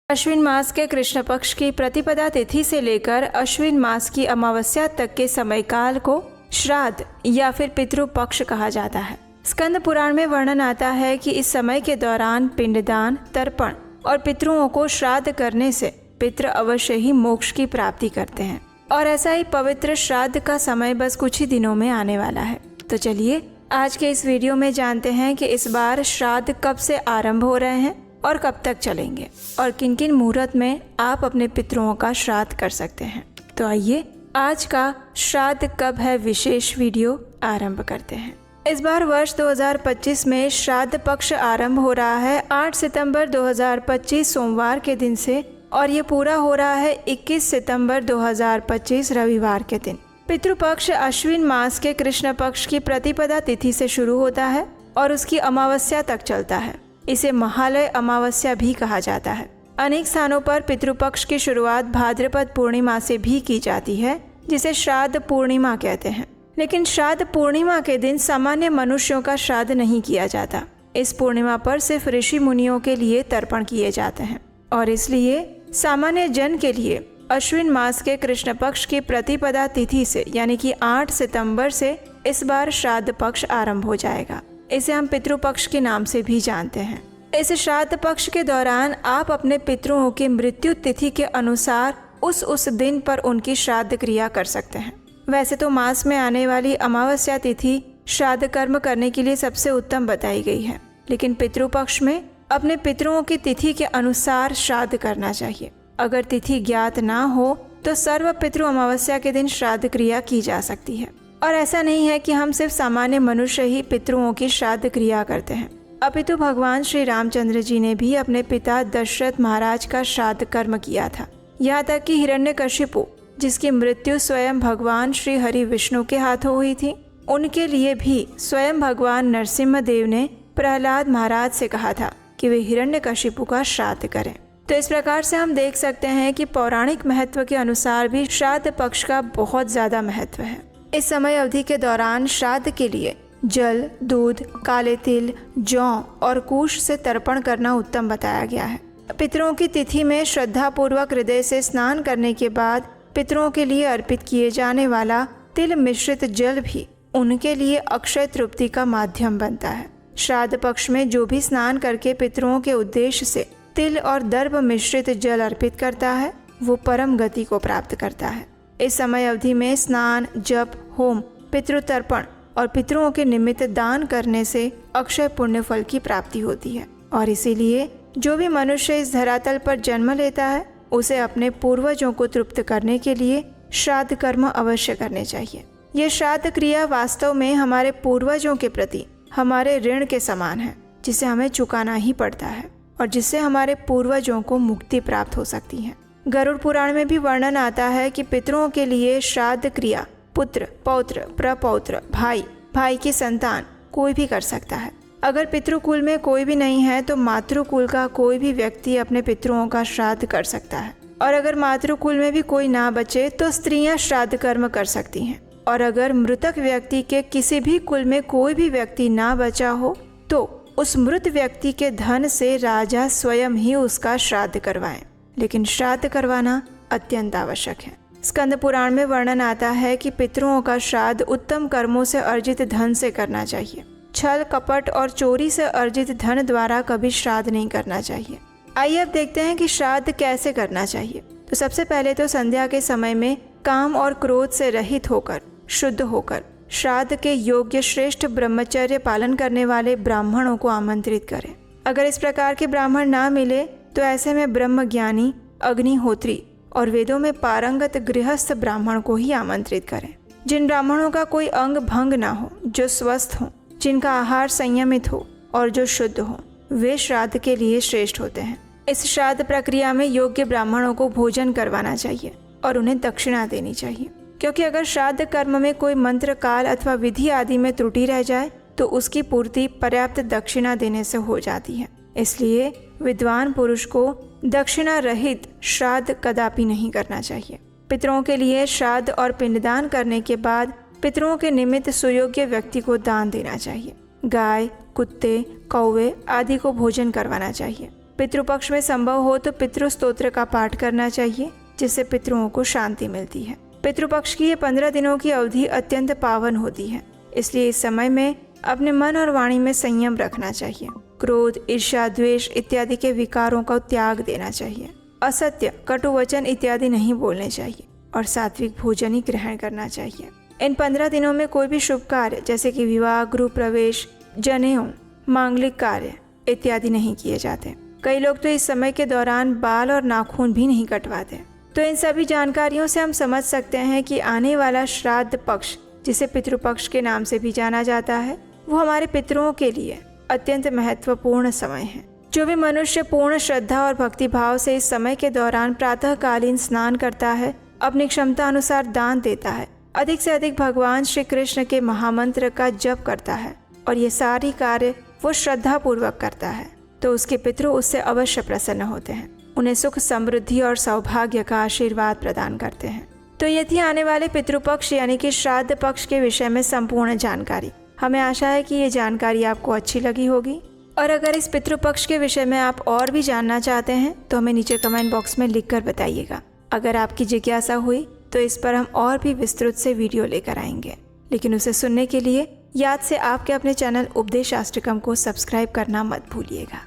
अश्विन मास के कृष्ण पक्ष की प्रतिपदा तिथि से लेकर अश्विन मास की अमावस्या तक के समय काल को श्राद्ध या फिर पितृ पक्ष कहा जाता है। स्कंद पुराण में वर्णन आता है कि इस समय के दौरान पिंडदान, तर्पण और पितरों को श्राद्ध करने से पितृ अवश्य ही मोक्ष की प्राप्ति करते हैं। और ऐसा ही पवित्र श्राद्ध का समय बस कुछ ही दिनों में आने वाला है। तो चलिए आज के इस वीडियो में जानते हैं कि इस बार श्राद्ध कब से आरंभ हो रहे हैं और कब तक चलेंगे और किन किन मुहूर्त में आप अपने पितरों का श्राद्ध कर सकते हैं। तो आइए आज का श्राद्ध कब है विशेष वीडियो आरंभ करते हैं। इस बार वर्ष 2025 में श्राद्ध पक्ष आरंभ हो रहा है 8 सितंबर 2025 सोमवार के दिन से और ये पूरा हो रहा है 21 सितंबर 2025 रविवार के दिन। पितृपक्ष अश्विन मास के कृष्ण पक्ष की प्रतिपदा तिथि से शुरू होता है और उसकी अमावस्या तक चलता है। इसे महालय अमावस्या भी कहा जाता है। अनेक स्थानों पर पितृपक्ष की शुरुआत भाद्रपद पूर्णिमा से भी की जाती है, जिसे श्राद्ध पूर्णिमा कहते हैं। लेकिन श्राद्ध पूर्णिमा के दिन सामान्य मनुष्यों का श्राद्ध नहीं किया जाता। इस पूर्णिमा पर सिर्फ ऋषि मुनियों के लिए तर्पण किए जाते हैं और इसलिए सामान्य जन के लिए अश्विन मास के कृष्ण पक्ष की प्रतिपदा तिथि से यानी कि 8 सितंबर से इस बार श्राद्ध पक्ष आरंभ हो जाएगा। इसे हम पितृपक्ष के नाम से भी जानते हैं। इस श्राद्ध पक्ष के दौरान आप अपने पितरों की मृत्यु तिथि के अनुसार उस दिन पर उनकी श्राद्ध क्रिया कर सकते हैं। वैसे तो मास में आने वाली अमावस्या तिथि श्राद्ध कर्म करने के लिए सबसे उत्तम बताई गई है, लेकिन पितृपक्ष में अपने पितरों की तिथि के अनुसार श्राद्ध करना चाहिए। अगर तिथि ज्ञात ना हो तो सर्व पितृ अमावस्या के दिन श्राद्ध क्रिया की जा सकती है। और ऐसा नहीं है कि हम सिर्फ सामान्य मनुष्य ही पितरों की श्राद्ध क्रिया करते हैं, अपितु भगवान श्री रामचंद्र जी ने भी अपने पिता दशरथ महाराज का श्राद्ध कर्म किया था। यहाँ तक कि हिरण्यकशिपु, जिसकी मृत्यु स्वयं भगवान श्री हरि विष्णु के हाथों हुई थी, उनके लिए भी स्वयं भगवान नरसिम्हा देव ने प्रहलाद महाराज से कहा था कि वे हिरण्यकशिपु का श्राद्ध करें। तो इस प्रकार से हम देख सकते हैं कि पौराणिक महत्व के अनुसार भी श्राद्ध पक्ष का बहुत ज्यादा महत्व है। इस समय अवधि के दौरान श्राद्ध के लिए जल, दूध, काले तिल, जौ और कुश से तर्पण करना उत्तम बताया गया है। पितरों की तिथि में श्रद्धा पूर्वक हृदय से स्नान करने के बाद पितरों के लिए अर्पित किए जाने वाला तिल मिश्रित जल भी उनके लिए अक्षय तृप्ति का माध्यम बनता है। श्राद्ध पक्ष में जो भी स्नान करके पितरों के उद्देश्य से तिल और दर्भ मिश्रित जल अर्पित करता है वो परम गति को प्राप्त करता है। इस समय अवधि में स्नान, जप, होम, पितृतर्पण और पितरों के निमित्त दान करने से अक्षय पुण्य फल की प्राप्ति होती है और इसीलिए जो भी मनुष्य इस धरातल पर जन्म लेता है उसे अपने पूर्वजों को तृप्त करने के लिए श्राद्ध कर्म अवश्य करने चाहिए। ये श्राद्ध क्रिया वास्तव में हमारे पूर्वजों के प्रति हमारे ऋण के समान है, जिसे हमें चुकाना ही पड़ता है और जिससे हमारे पूर्वजों को मुक्ति प्राप्त हो सकती है। गरुड़ पुराण में भी वर्णन आता है कि पितरों के लिए श्राद्ध क्रिया पुत्र, पौत्र, प्रपौत्र, भाई की संतान कोई भी कर सकता है। अगर पितृकुल में कोई भी नहीं है तो मातृकुल का कोई भी व्यक्ति अपने पितरों का श्राद्ध कर सकता है और अगर मातृकुल में भी कोई ना बचे तो स्त्रियां श्राद्ध कर्म कर सकती हैं। और अगर मृतक व्यक्ति के किसी भी कुल में कोई भी व्यक्ति ना बचा हो तो उस मृत व्यक्ति के धन से राजा स्वयं ही उसका श्राद्ध करवाएं, लेकिन श्राद्ध करवाना अत्यंत आवश्यक है। स्कंद पुराण में वर्णन आता है कि पितरों का श्राद्ध उत्तम कर्मों से अर्जित धन से करना चाहिए। छल, कपट और चोरी से अर्जित धन द्वारा कभी श्राद्ध नहीं करना चाहिए। आइए अब देखते हैं कि श्राद्ध कैसे करना चाहिए। तो सबसे पहले तो संध्या के समय में काम और क्रोध से रहित होकर, शुद्ध होकर श्राद्ध के योग्य श्रेष्ठ ब्रह्मचर्य पालन करने वाले ब्राह्मणों को आमंत्रित करें। अगर इस प्रकार के ब्राह्मण ना मिले तो ऐसे में ब्रह्मज्ञानी, अग्निहोत्री और वेदों में पारंगत गृहस्थ ब्राह्मण को ही आमंत्रित करें। जिन ब्राह्मणों का कोई अंग भंग ना हो, जो स्वस्थ हो, जिनका आहार संयमित हो और जो शुद्ध हो, वे श्राद्ध के लिए श्रेष्ठ होते हैं। इस श्राद्ध प्रक्रिया में योग्य ब्राह्मणों को भोजन करवाना चाहिए और उन्हें दक्षिणा देनी चाहिए, क्योंकि अगर श्राद्ध कर्म में कोई मंत्र, काल अथवा विधि आदि में त्रुटि रह जाए तो उसकी पूर्ति पर्याप्त दक्षिणा देने से हो जाती है। इसलिए विद्वान पुरुष को दक्षिणा रहित श्राद्ध कदापि नहीं करना चाहिए। पितरों के लिए श्राद्ध और पिंडदान करने के बाद पितरों के निमित्त सुयोग्य व्यक्ति को दान देना चाहिए। गाय, कुत्ते, कौवे आदि को भोजन करवाना चाहिए। पितृपक्ष में संभव हो तो पितृ स्तोत्र का पाठ करना चाहिए, जिससे पितरों को शांति मिलती है। पितृपक्ष की ये 15 दिनों की अवधि अत्यंत पावन होती है, इसलिए इस समय में अपने मन और वाणी में संयम रखना चाहिए। क्रोध, ईर्ष्या, द्वेष इत्यादि के विकारों का त्याग देना चाहिए। असत्य, कटु वचन इत्यादि नहीं बोलने चाहिए और सात्विक भोजन ही ग्रहण करना चाहिए। इन 15 दिनों में कोई भी शुभ कार्य जैसे कि विवाह, गृह प्रवेश, जनेऊ, मांगलिक कार्य इत्यादि नहीं किए जाते। कई लोग तो इस समय के दौरान बाल और नाखून भी नहीं कटवाते। तो इन सभी जानकारियों से हम समझ सकते हैं कि आने वाला श्राद्ध पक्ष, जिसे पितृपक्ष के नाम से भी जाना जाता है, वो हमारे पितरों के लिए अत्यंत महत्वपूर्ण समय है। जो भी मनुष्य पूर्ण श्रद्धा और भक्ति भाव से इस समय के दौरान प्रातःकालीन स्नान करता है, अपनी क्षमता अनुसार दान देता है, अधिक से अधिक भगवान श्री कृष्ण के महामंत्र का जप करता है और ये सारी कार्य वो श्रद्धा पूर्वक करता है, तो उसके पितृ उससे अवश्य प्रसन्न होते हैं, उन्हें सुख, समृद्धि और सौभाग्य का आशीर्वाद प्रदान करते हैं। तो ये थी आने वाले पितृपक्ष यानी कि श्राद्ध पक्ष के विषय में संपूर्ण जानकारी। हमें आशा है कि ये जानकारी आपको अच्छी लगी होगी, और अगर इस पितृपक्ष के विषय में आप और भी जानना चाहते हैं तो हमें नीचे कमेंट बॉक्स में लिखकर बताइएगा। अगर आपकी जिज्ञासा हुई तो इस पर हम और भी विस्तृत से वीडियो लेकर आएंगे, लेकिन उसे सुनने के लिए याद से आपके अपने चैनल उपदेश शास्त्रकम को सब्सक्राइब करना मत भूलिएगा।